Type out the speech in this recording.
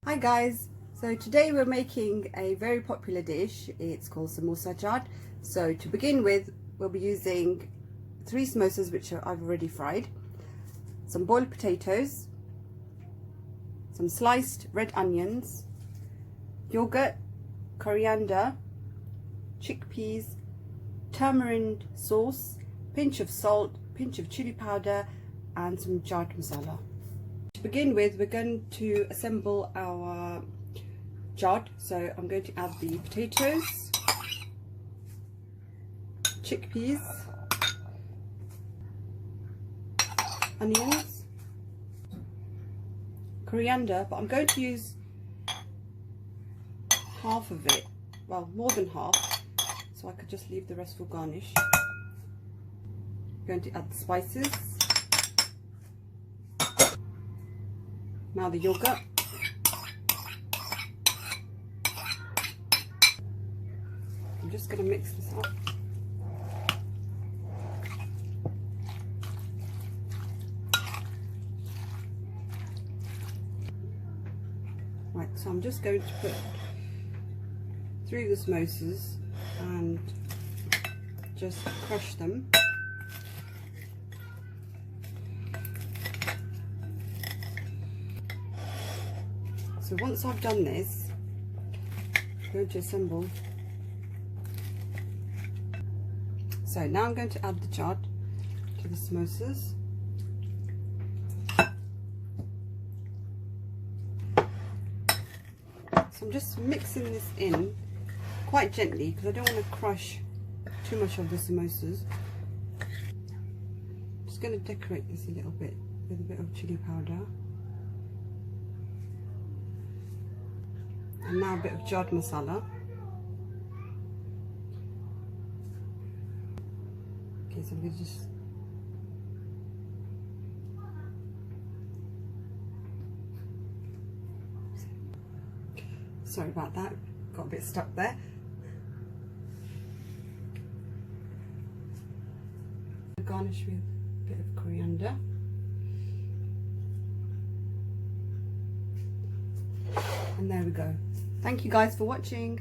Hi guys, so today we're making a very popular dish. It's called Samosa Chaat. So to begin with, we'll be using 3 samosas which I've already fried, some boiled potatoes, some sliced red onions, yogurt, coriander, chickpeas, tamarind sauce, pinch of salt, pinch of chili powder and some chaat masala. To begin with, we're going to assemble our chaat. So I'm going to add the potatoes, chickpeas, onions, coriander, but I'm going to use half of it, well, more than half, so I could just leave the rest for garnish. I'm going to add the spices. Now the yogurt. I'm just going to mix this up. Right, so I'm just going to put through the samosas and just crush them. So once I've done this, I'm going to assemble. So now I'm going to add the chaat to the samosas. So I'm just mixing this in quite gently because I don't want to crush too much of the samosas. Just going to decorate this a little bit with a bit of chili powder. And now a bit of chaat masala. Okay, so I'm going to just sorry about that, got a bit stuck there. Garnish with a bit of coriander. And there we go. Thank you guys for watching.